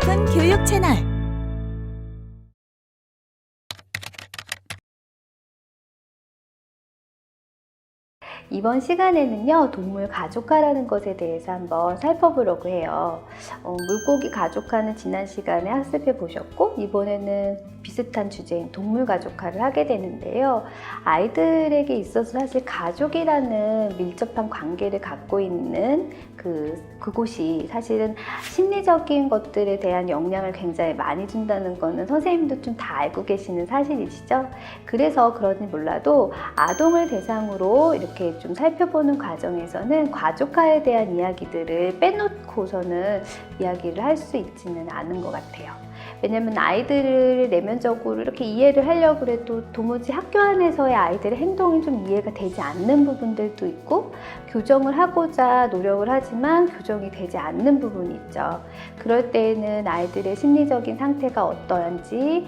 싶은 교육 채널. 이번 시간에는요, 동물 가족화라는 것에 대해서 한번 살펴보려고 해요. 물고기 가족화는 지난 시간에 학습해 보셨고, 이번에는 비슷한 주제인 동물 가족화를 하게 되는데요. 아이들에게 있어서 사실 가족이라는 밀접한 관계를 갖고 있는 그곳이 사실은 심리적인 것들에 대한 영향을 굉장히 많이 준다는 거는 선생님도 좀 다 알고 계시는 사실이시죠? 그래서 그런지 몰라도 아동을 대상으로 이렇게 좀 살펴보는 과정에서는 가족화에 대한 이야기들을 빼놓고서는 이야기를 할 수 있지는 않은 것 같아요. 왜냐면 아이들을 내면적으로 이렇게 이해를 하려고 해도 도무지 학교 안에서의 아이들의 행동이 좀 이해가 되지 않는 부분들도 있고, 교정을 하고자 노력을 하지만 교정이 되지 않는 부분이 있죠. 그럴 때에는 아이들의 심리적인 상태가 어떠한지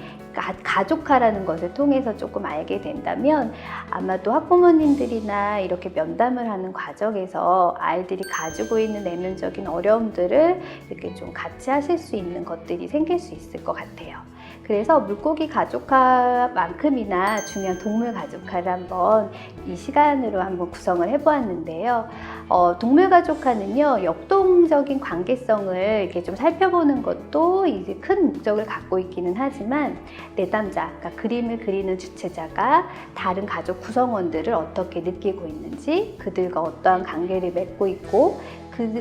가족화라는 것을 통해서 조금 알게 된다면, 아마도 학부모님들이나 이렇게 면담을 하는 과정에서 아이들이 가지고 있는 내면적인 어려움들을 이렇게 좀 같이 하실 수 있는 것들이 생길 수 있을 것 같아요. 그래서 물고기 가족화만큼이나 중요한 동물 가족화를 한번 이 시간으로 한번 구성을 해보았는데요. 동물 가족화는요, 역동적인 관계성을 이렇게 좀 살펴보는 것도 이제 큰 목적을 갖고 있기는 하지만, 내담자, 그러니까 그림을 그리는 주체자가 다른 가족 구성원들을 어떻게 느끼고 있는지, 그들과 어떠한 관계를 맺고 있고,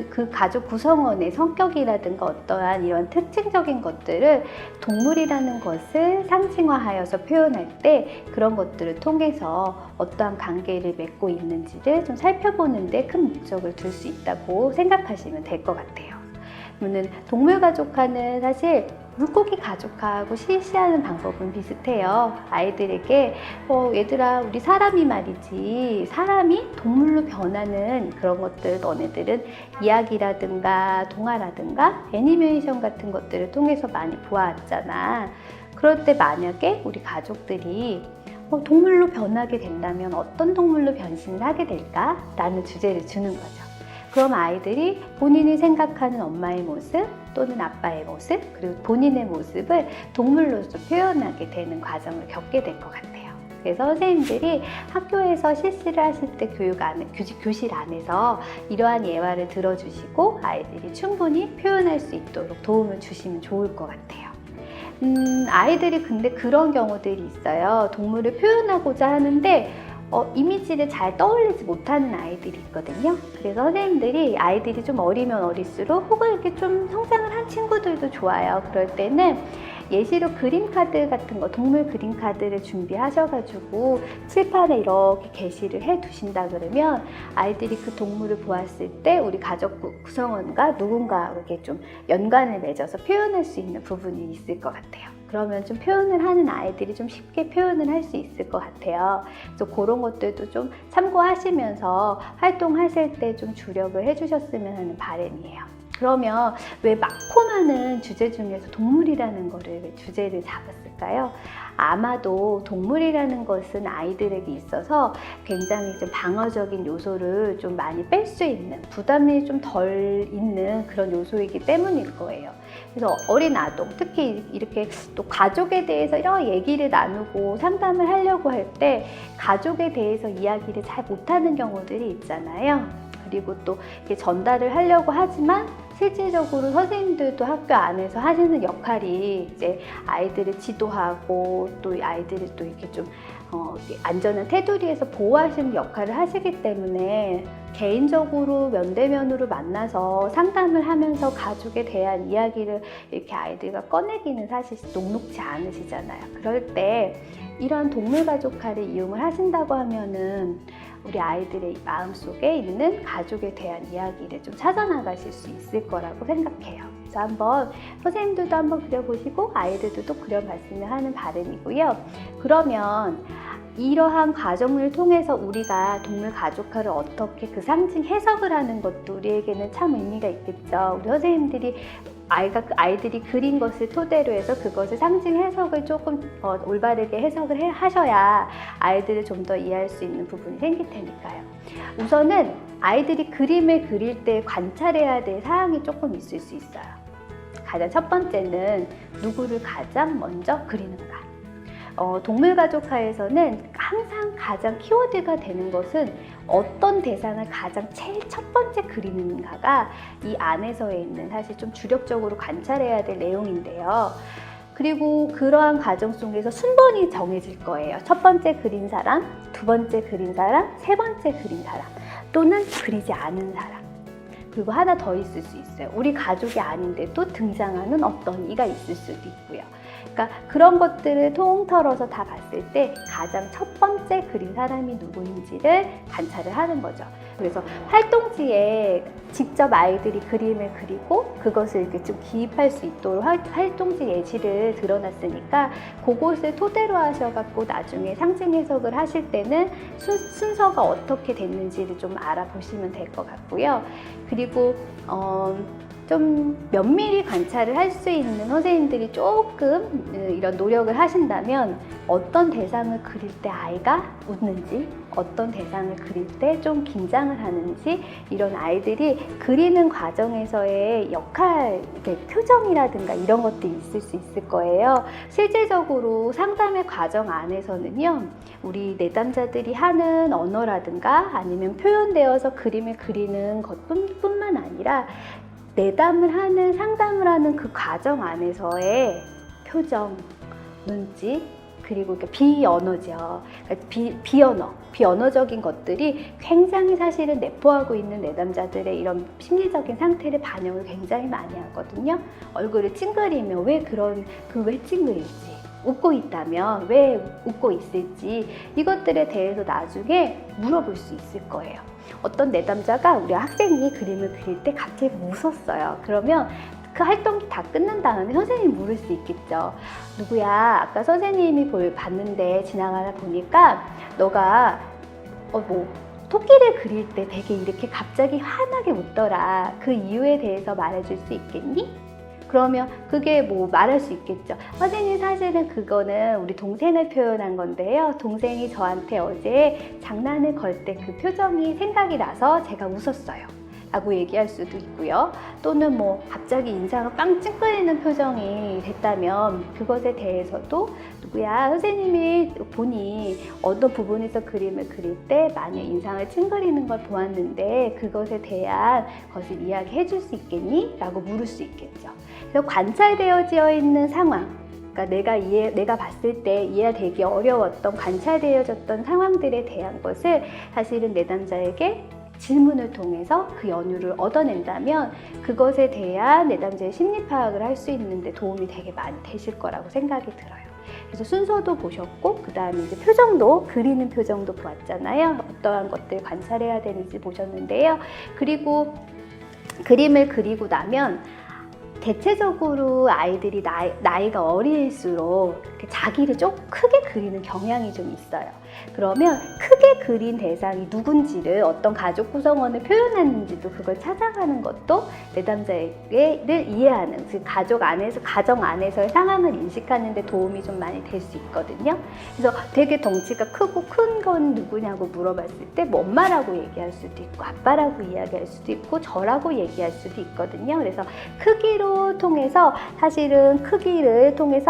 그 가족 구성원의 성격이라든가 어떠한 이런 특징적인 것들을 동물이라는 것을 상징화하여서 표현할 때 그런 것들을 통해서 어떠한 관계를 맺고 있는지를 좀 살펴보는 데 큰 목적을 둘 수 있다고 생각하시면 될 것 같아요. 그러면 동물 가족화는 사실 물고기 가족화하고 실시하는 방법은 비슷해요. 아이들에게 얘들아, 우리 사람이 말이지, 사람이 동물로 변하는 그런 것들 너네들은 이야기라든가 동화라든가 애니메이션 같은 것들을 통해서 많이 보아왔잖아. 그럴 때 만약에 우리 가족들이 동물로 변하게 된다면 어떤 동물로 변신을 하게 될까? 라는 주제를 주는 거죠. 그럼 아이들이 본인이 생각하는 엄마의 모습 또는 아빠의 모습, 그리고 본인의 모습을 동물로서 표현하게 되는 과정을 겪게 될 것 같아요. 그래서 선생님들이 학교에서 실시를 하실 때 교실 안에서 이러한 예화를 들어주시고 아이들이 충분히 표현할 수 있도록 도움을 주시면 좋을 것 같아요. 아이들이 근데 그런 경우들이 있어요. 동물을 표현하고자 하는데 이미지를 잘 떠올리지 못하는 아이들이 있거든요. 그래서 선생님들이 아이들이 좀 어리면 어릴수록, 혹은 이렇게 좀 성장을 한 친구들도 좋아요. 그럴 때는 예시로 그림 카드 같은 거, 동물 그림 카드를 준비하셔가지고 칠판에 이렇게 게시를 해 두신다 그러면 아이들이 그 동물을 보았을 때 우리 가족 구성원과 누군가 이렇게 좀 연관을 맺어서 표현할 수 있는 부분이 있을 것 같아요. 그러면 좀 표현을 하는 아이들이 좀 쉽게 표현을 할 수 있을 것 같아요. 그래서 그런 것들도 좀 참고하시면서 활동하실 때 좀 주력을 해주셨으면 하는 바람이에요. 그러면 왜 많고 많은 주제 중에서 동물이라는 거를 왜 주제를 잡았을까요? 아마도 동물이라는 것은 아이들에게 있어서 굉장히 좀 방어적인 요소를 좀 많이 뺄 수 있는, 부담이 좀 덜 있는 그런 요소이기 때문일 거예요. 그래서 어린 아동, 특히 이렇게 또 가족에 대해서 이런 얘기를 나누고 상담을 하려고 할 때 가족에 대해서 이야기를 잘 못하는 경우들이 있잖아요. 그리고 또 이렇게 전달을 하려고 하지만 실질적으로 선생님들도 학교 안에서 하시는 역할이 이제 아이들을 지도하고 또 아이들을 또 이렇게 좀 안전한 테두리에서 보호하시는 역할을 하시기 때문에 개인적으로 면대면으로 만나서 상담을 하면서 가족에 대한 이야기를 이렇게 아이들과 꺼내기는 사실 녹록지 않으시잖아요. 그럴 때 이런 동물 가족화를 이용을 하신다고 하면은 우리 아이들의 마음속에 있는 가족에 대한 이야기를 좀 찾아나가실 수 있을 거라고 생각해요. 그래서 한번 선생님들도 한번 그려보시고 아이들도 또 그려봤으면 하는 바람이고요. 그러면 이러한 과정을 통해서 우리가 동물 가족화를 어떻게 그 상징 해석을 하는 것도 우리에게는 참 의미가 있겠죠. 우리 선생님들이 아이들이 그린 것을 토대로 해서 그것을 상징 해석을 조금 올바르게 해석을 하셔야 아이들을 좀 더 이해할 수 있는 부분이 생길 테니까요. 우선은 아이들이 그림을 그릴 때 관찰해야 될 사항이 조금 있을 수 있어요. 가장 첫 번째는 누구를 가장 먼저 그리는가. 동물 가족화에서는 항상 가장 키워드가 되는 것은 어떤 대상을 가장 제일 첫 번째 그리는가가 이 안에서 있는 사실 좀 주력적으로 관찰해야 될 내용인데요. 그리고 그러한 과정 속에서 순번이 정해질 거예요. 첫 번째 그린 사람, 두 번째 그린 사람, 세 번째 그린 사람, 또는 그리지 않은 사람. 그리고 하나 더 있을 수 있어요. 우리 가족이 아닌데도 등장하는 어떤 이가 있을 수도 있고요. 그러니까 그런 것들을 통틀어서 다 봤을 때 가장 첫 번째 그린 사람이 누구인지를 관찰을 하는 거죠. 그래서 활동지에 직접 아이들이 그림을 그리고 그것을 이렇게 좀 기입할 수 있도록 활동지 예시를 드러났으니까 그것을 토대로 하셔갖고 나중에 상징 해석을 하실 때는 순서가 어떻게 됐는지를 좀 알아보시면 될 것 같고요. 그리고 좀 면밀히 관찰을 할 수 있는 선생님들이 조금 이런 노력을 하신다면 어떤 대상을 그릴 때 아이가 웃는지, 어떤 대상을 그릴 때 좀 긴장을 하는지, 이런 아이들이 그리는 과정에서의 역할, 표정이라든가 이런 것들이 있을 수 있을 거예요. 실질적으로 상담의 과정 안에서는요, 우리 내담자들이 하는 언어라든가 아니면 표현되어서 그림을 그리는 것뿐만 아니라 내담을 하는, 상담을 하는 그 과정 안에서의 표정, 눈짓, 그리고 비언어죠. 그러니까 비언어적인 것들이 굉장히 사실은 내포하고 있는 내담자들의 이런 심리적인 상태를 반영을 굉장히 많이 하거든요. 얼굴을 찡그리면 왜 찡그릴지, 웃고 있다면 왜 웃고 있을지, 이것들에 대해서 나중에 물어볼 수 있을 거예요. 어떤 내담자가 우리 학생이 그림을 그릴 때 갑자기 웃었어요. 그러면 그 활동이 다 끝난 다음에 선생님이 물을 수 있겠죠. 누구야, 아까 선생님이 봤는데 지나가다 보니까 너가 토끼를 그릴 때 되게 이렇게 갑자기 환하게 웃더라. 그 이유에 대해서 말해줄 수 있겠니? 그러면 그게 말할 수 있겠죠. 선생님, 사실은 그거는 우리 동생을 표현한 건데요. 동생이 저한테 어제 장난을 걸 때 그 표정이 생각이 나서 제가 웃었어요. 라고 얘기할 수도 있고요. 또는 갑자기 인상을 빵 찡그리는 표정이 됐다면 그것에 대해서도 누구야, 선생님이 보니 어떤 부분에서 그림을 그릴 때 많이 인상을 찡그리는 걸 보았는데 그것에 대한 것을 이야기해 줄 수 있겠니? 라고 물을 수 있겠죠. 그래서 관찰되어져 있는 상황, 그러니까 내가 봤을 때 이해되기 어려웠던 관찰되어졌던 상황들에 대한 것을 사실은 내담자에게 질문을 통해서 그 연유를 얻어낸다면 그것에 대한 내담자의 심리 파악을 할 수 있는데 도움이 되게 많이 되실 거라고 생각이 들어요. 그래서 순서도 보셨고, 그 다음에 이제 표정도, 그리는 표정도 보았잖아요. 어떠한 것들 관찰해야 되는지 보셨는데요. 그리고 그림을 그리고 나면 대체적으로 아이들이 나이가 어릴수록 자기를 좀 크게 그리는 경향이 좀 있어요. 그러면 크게 그린 대상이 누군지를, 어떤 가족 구성원을 표현했는지도 그걸 찾아가는 것도 내담자를 이해하는, 즉 가정 안에서의 상황을 인식하는 데 도움이 좀 많이 될 수 있거든요. 그래서 되게 덩치가 크고 큰 건 누구냐고 물어봤을 때 엄마라고 얘기할 수도 있고 아빠라고 이야기할 수도 있고 저라고 얘기할 수도 있거든요. 그래서 크기를 통해서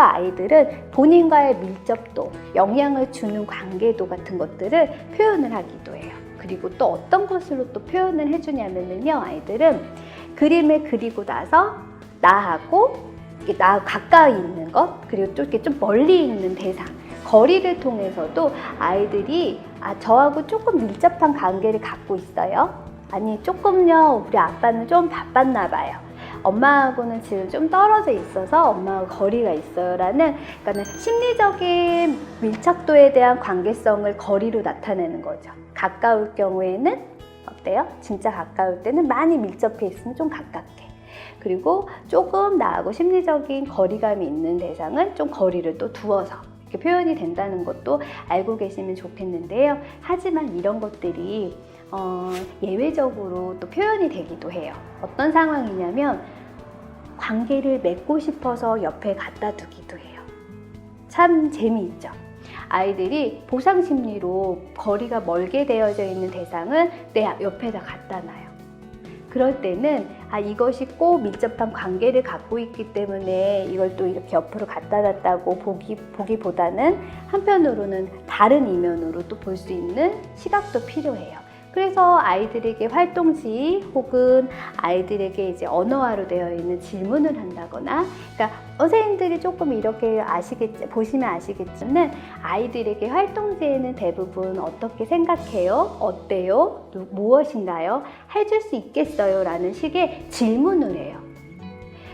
아이들은 본인과의 밀접도, 영향을 주는 관계도 같은 것들을 표현을 하기도 해요. 그리고 또 어떤 것으로 또 표현을 해주냐면요, 아이들은 그림을 그리고 나서 나하고 가까이 있는 것, 그리고 또 이렇게 좀 멀리 있는 대상, 거리를 통해서도 아이들이 저하고 조금 밀접한 관계를 갖고 있어요. 아니, 조금요, 우리 아빠는 좀 바빴나 봐요. 엄마하고는 지금 좀 떨어져 있어서 엄마하고 거리가 있어요. 그러니까 심리적인 밀착도에 대한 관계성을 거리로 나타내는 거죠. 가까울 경우에는 어때요? 진짜 가까울 때는 많이 밀접해 있으면 좀 가깝게. 그리고 조금 나하고 심리적인 거리감이 있는 대상은 좀 거리를 또 두어서 이렇게 표현이 된다는 것도 알고 계시면 좋겠는데요. 하지만 이런 것들이 예외적으로 또 표현이 되기도 해요. 어떤 상황이냐면 관계를 맺고 싶어서 옆에 갖다 두기도 해요. 참 재미있죠. 아이들이 보상 심리로 거리가 멀게 되어져 있는 대상을 내 옆에다 갖다 놔요. 그럴 때는 이것이 꼭 밀접한 관계를 갖고 있기 때문에 이걸 또 이렇게 옆으로 갖다 놨다고 보기보다는 한편으로는 다른 이면으로 또 볼 수 있는 시각도 필요해요. 그래서 아이들에게 활동지 혹은 아이들에게 이제 언어화로 되어 있는 질문을 한다거나, 그러니까 선생님들이 조금 이렇게 보시면 아시겠지만 아이들에게 활동지에는 대부분 어떻게 생각해요? 어때요? 무엇인가요? 해줄 수 있겠어요? 라는 식의 질문을 해요.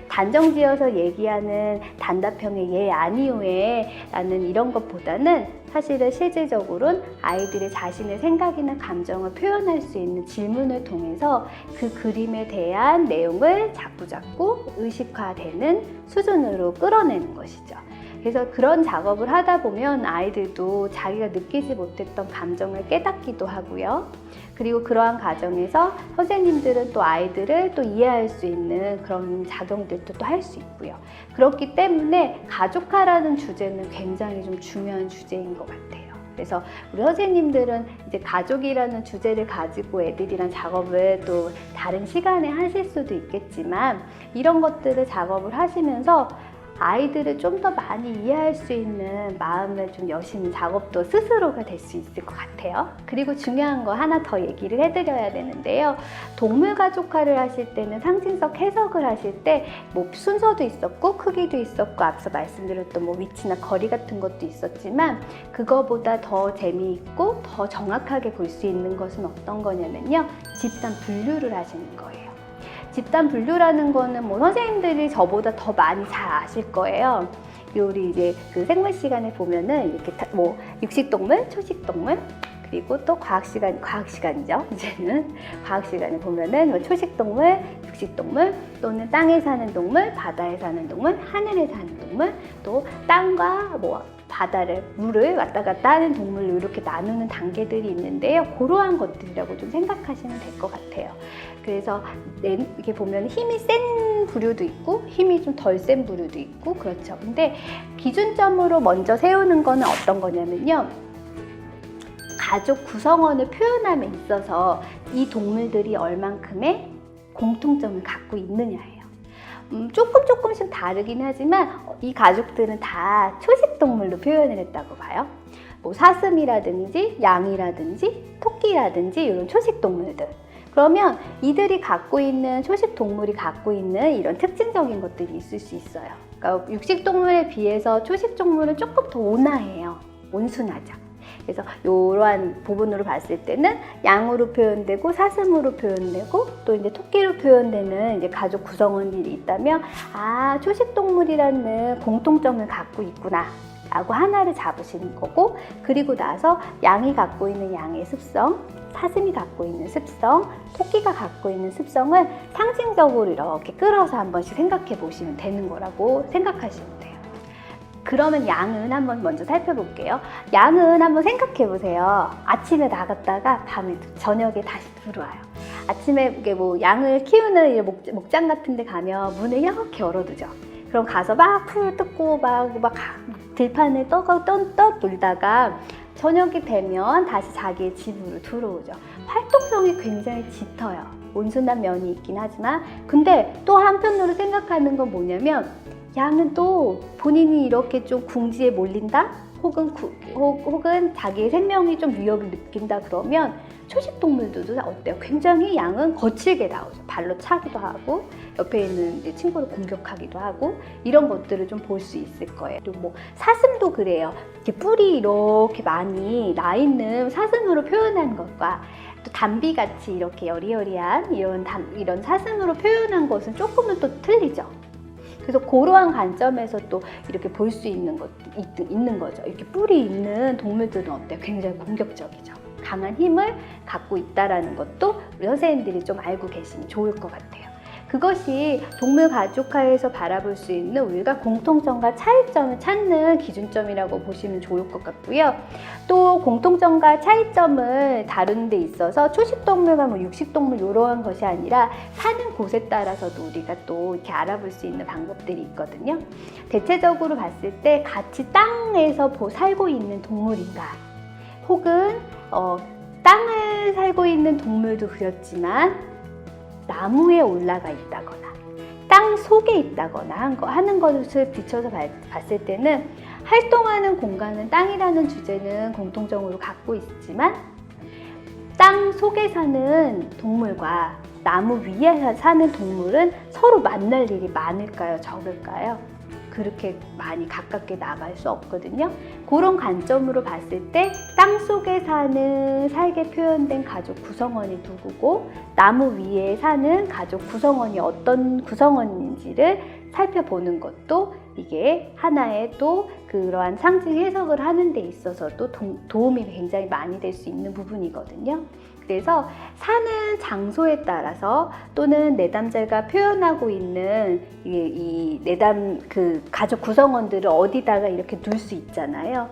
단정지어서 얘기하는 단답형의 예, 아니요에 라는 이런 것보다는 사실은 실질적으로는 아이들의 자신의 생각이나 감정을 표현할 수 있는 질문을 통해서 그 그림에 대한 내용을 자꾸자꾸 의식화되는 수준으로 끌어내는 것이죠. 그래서 그런 작업을 하다 보면 아이들도 자기가 느끼지 못했던 감정을 깨닫기도 하고요. 그리고 그러한 과정에서 선생님들은 또 아이들을 또 이해할 수 있는 그런 작용들도 또 할 수 있고요. 그렇기 때문에 가족화라는 주제는 굉장히 좀 중요한 주제인 것 같아요. 그래서 우리 선생님들은 이제 가족이라는 주제를 가지고 애들이랑 작업을 또 다른 시간에 하실 수도 있겠지만, 이런 것들을 작업을 하시면서 아이들을 좀 더 많이 이해할 수 있는 마음을 좀 여시는 작업도 스스로가 될 수 있을 것 같아요. 그리고 중요한 거 하나 더 얘기를 해드려야 되는데요. 동물 가족화를 하실 때는 상징적 해석을 하실 때 뭐 순서도 있었고 크기도 있었고 앞서 말씀드렸던 뭐 위치나 거리 같은 것도 있었지만, 그거보다 더 재미있고 더 정확하게 볼 수 있는 것은 어떤 거냐면요, 집단 분류를 하시는 거예요. 집단 분류라는 거는 뭐 선생님들이 저보다 더 많이 잘 아실 거예요. 우리 이제 그 생물 시간에 보면은 이렇게 뭐 육식동물, 초식동물, 그리고 또 과학시간이죠. 이제는 과학시간에 보면은 뭐 초식동물, 육식동물, 또는 땅에 사는 동물, 바다에 사는 동물, 하늘에 사는 동물, 또 땅과 뭐 바다를, 물을 왔다 갔다 하는 동물로 이렇게 나누는 단계들이 있는데요. 그러한 것들이라고 좀 생각하시면 될 것 같아요. 그래서 이렇게 보면 힘이 센 부류도 있고 힘이 좀 덜 센 부류도 있고 그렇죠. 근데 기준점으로 먼저 세우는 거는 어떤 거냐면요, 가족 구성원을 표현함에 있어서 이 동물들이 얼만큼의 공통점을 갖고 있느냐예요. 조금씩 다르긴 하지만 이 가족들은 다 초식동물로 표현을 했다고 봐요. 뭐 사슴이라든지 양이라든지 토끼라든지 이런 초식동물들. 그러면 이들이 갖고 있는, 초식동물이 갖고 있는 이런 특징적인 것들이 있을 수 있어요. 그러니까 육식동물에 비해서 초식동물은 조금 더 온화해요. 온순하죠. 그래서 이러한 부분으로 봤을 때는 양으로 표현되고 사슴으로 표현되고 또 이제 토끼로 표현되는 이제 가족 구성원들이 있다면, 초식동물이라는 공통점을 갖고 있구나 라고 하나를 잡으시는 거고, 그리고 나서 양이 갖고 있는 양의 습성, 사슴이 갖고 있는 습성, 토끼가 갖고 있는 습성을 상징적으로 이렇게 끌어서 한 번씩 생각해 보시면 되는 거라고 생각하시면 돼요. 그러면 양은 한번 먼저 살펴볼게요. 양은 한번 생각해 보세요. 아침에 나갔다가 저녁에 다시 들어와요. 아침에 뭐 양을 키우는 목장 같은 데 가면 문을 이렇게 열어두죠. 그럼 가서 막 풀 뜯고 막 들판을 놀다가 저녁이 되면 다시 자기의 집으로 들어오죠. 활동성이 굉장히 짙어요. 온순한 면이 있긴 하지만, 근데 또 한편으로 생각하는 건 뭐냐면, 양은 또 본인이 이렇게 좀 궁지에 몰린다? 혹은 자기의 생명이 좀 위협을 느낀다 그러면 초식동물들도 어때요? 굉장히 양은 거칠게 나오죠. 발로 차기도 하고 옆에 있는 친구를 공격하기도 하고 이런 것들을 좀 볼 수 있을 거예요. 그리고 뭐 사슴도 그래요. 이렇게 뿔이 이렇게 많이 나 있는 사슴으로 표현한 것과 또 담비같이 이렇게 여리여리한 이런 사슴으로 표현한 것은 조금은 또 틀리죠. 그래서 그러한 관점에서 또 이렇게 볼 수 있는 거죠. 이렇게 뿔이 있는 동물들은 어때요? 굉장히 공격적이죠. 강한 힘을 갖고 있다는 것도 우리 선생님들이 좀 알고 계시면 좋을 것 같아요. 그것이 동물 가족화에서 바라볼 수 있는 우리가 공통점과 차이점을 찾는 기준점이라고 보시면 좋을 것 같고요. 또 공통점과 차이점을 다루는 데 있어서 초식동물과 뭐 육식동물 이러한 것이 아니라 사는 곳에 따라서도 우리가 또 이렇게 알아볼 수 있는 방법들이 있거든요. 대체적으로 봤을 때 같이 땅에서 살고 있는 동물인가, 혹은 땅을 살고 있는 동물도 그렇지만 나무에 올라가 있다거나 땅 속에 있다거나 하는 것을 비춰서 봤을 때는 활동하는 공간은 땅이라는 주제는 공통적으로 갖고 있지만 땅 속에 사는 동물과 나무 위에 사는 동물은 서로 만날 일이 많을까요? 적을까요? 그렇게 많이 가깝게 나갈 수 없거든요. 그런 관점으로 봤을 때 땅 속에 사는 살게 표현된 가족 구성원이 누구고 나무 위에 사는 가족 구성원이 어떤 구성원인지를 살펴보는 것도 이게 하나의 또 그러한 상징 해석을 하는 데 있어서도 도움이 굉장히 많이 될 수 있는 부분이거든요. 그래서 사는 장소에 따라서 또는 내담자가 표현하고 있는 이 내담 그 가족 구성원들을 어디다가 이렇게 둘 수 있잖아요.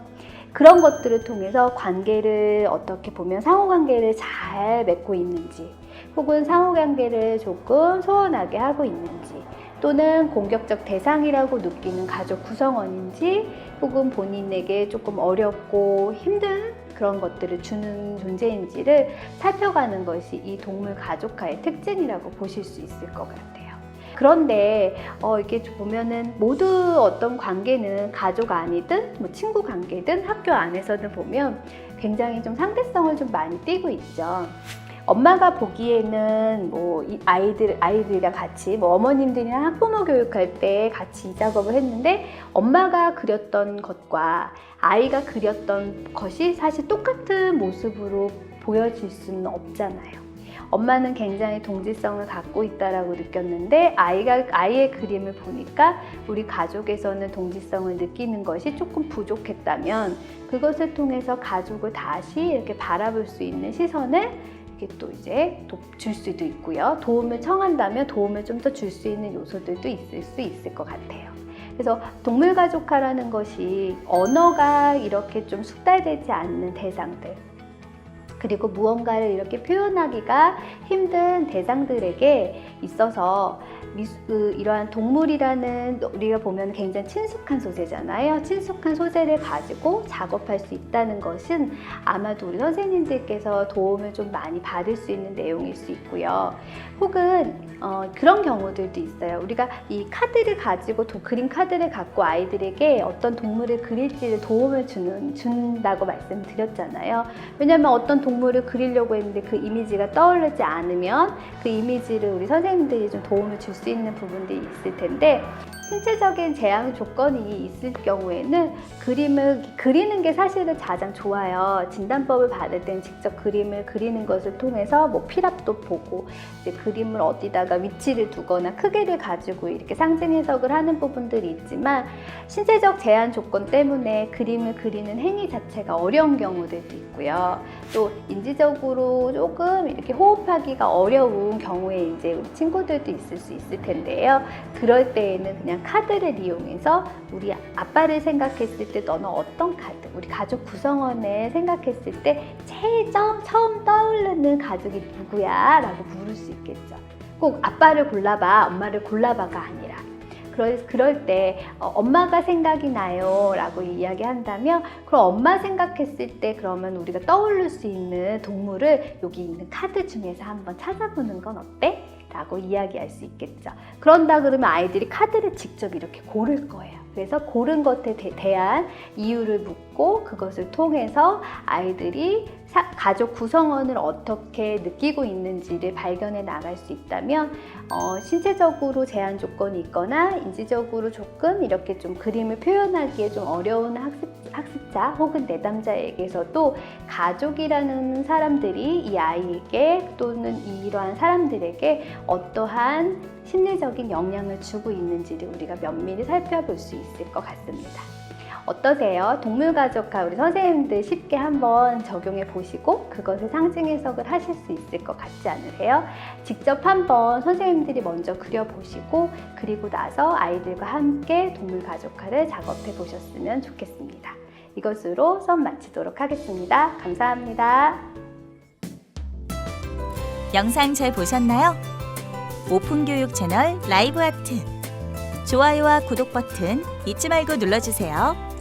그런 것들을 통해서 관계를 어떻게 보면 상호관계를 잘 맺고 있는지 혹은 상호관계를 조금 소원하게 하고 있는지 또는 공격적 대상이라고 느끼는 가족 구성원인지 혹은 본인에게 조금 어렵고 힘든 그런 것들을 주는 존재인지를 살펴가는 것이 이 동물 가족화의 특징이라고 보실 수 있을 것 같아요. 그런데 이렇게 보면은 모두 어떤 관계는 가족 아니든 뭐 친구 관계든 학교 안에서는 보면 굉장히 좀 상대성을 좀 많이 띠고 있죠. 엄마가 보기에는 뭐 아이들이랑 같이 뭐 어머님들이랑 학부모 교육할 때 같이 이 작업을 했는데 엄마가 그렸던 것과 아이가 그렸던 것이 사실 똑같은 모습으로 보여질 수는 없잖아요. 엄마는 굉장히 동질성을 갖고 있다라고 느꼈는데 아이의 그림을 보니까 우리 가족에서는 동질성을 느끼는 것이 조금 부족했다면 그것을 통해서 가족을 다시 이렇게 바라볼 수 있는 시선을 또 이제 줄 수도 있고요. 도움을 청한다면 도움을 좀 더 줄 수 있는 요소들도 있을 수 있을 것 같아요. 그래서 동물가족화라는 것이 언어가 이렇게 좀 숙달되지 않는 대상들 그리고 무언가를 이렇게 표현하기가 힘든 대상들에게 있어서 이러한 동물이라는 우리가 보면 굉장히 친숙한 소재잖아요. 친숙한 소재를 가지고 작업할 수 있다는 것은 아마도 우리 선생님들께서 도움을 좀 많이 받을 수 있는 내용일 수 있고요. 혹은 그런 경우들도 있어요. 우리가 이 카드를 가지고 그림 카드를 갖고 아이들에게 어떤 동물을 그릴지를 도움을 준다고 말씀드렸잖아요. 왜냐하면 어떤 동물을 그리려고 했는데 그 이미지가 떠오르지 않으면 그 이미지를 우리 선생님들이 좀 도움을 줄 수 있는 부분들이 있을 텐데 신체적인 제한 조건이 있을 경우에는 그림을 그리는 게 사실은 가장 좋아요. 진단법을 받을 때는 직접 그림을 그리는 것을 통해서 뭐 필압도 보고 이제 그림을 어디다가 위치를 두거나 크기를 가지고 이렇게 상징 해석을 하는 부분들이 있지만 신체적 제한 조건 때문에 그림을 그리는 행위 자체가 어려운 경우들도 있고요. 또 인지적으로 조금 이렇게 호흡하기가 어려운 경우에 이제 우리 친구들도 있을 수 있을 텐데요. 그럴 때에는 그냥 카드를 이용해서 우리 아빠를 생각했을 때 너는 어떤 카드, 우리 가족 구성원을 생각했을 때 제일 처음 떠오르는 가족이 누구야? 라고 물을 수 있겠죠. 꼭 아빠를 골라봐, 엄마를 골라봐가 아니라 그럴 때 엄마가 생각이 나요 라고 이야기한다면 그럼 엄마 생각했을 때 그러면 우리가 떠올릴 수 있는 동물을 여기 있는 카드 중에서 한번 찾아보는 건 어때? 라고 이야기할 수 있겠죠. 그런다 그러면 아이들이 카드를 직접 이렇게 고를 거예요. 그래서 고른 것에 대한 이유를 묻고 그것을 통해서 아이들이 가족 구성원을 어떻게 느끼고 있는지를 발견해 나갈 수 있다면 신체적으로 제한 조건이 있거나 인지적으로 조금 이렇게 좀 그림을 표현하기에 좀 어려운 학습자 혹은 내담자에게서도 가족이라는 사람들이 이 아이에게 또는 이러한 사람들에게 어떠한 심리적인 영향을 주고 있는지를 우리가 면밀히 살펴볼 수 있을 것 같습니다. 어떠세요? 동물가족화 우리 선생님들 쉽게 한번 적용해 보시고 그것을 상징 해석을 하실 수 있을 것 같지 않으세요? 직접 한번 선생님들이 먼저 그려보시고 그리고 나서 아이들과 함께 동물가족화를 작업해 보셨으면 좋겠습니다. 이것으로 수업 마치도록 하겠습니다. 감사합니다. 영상 잘 보셨나요? 오픈교육 채널 라이브 아트 좋아요와 구독 버튼 잊지 말고 눌러주세요.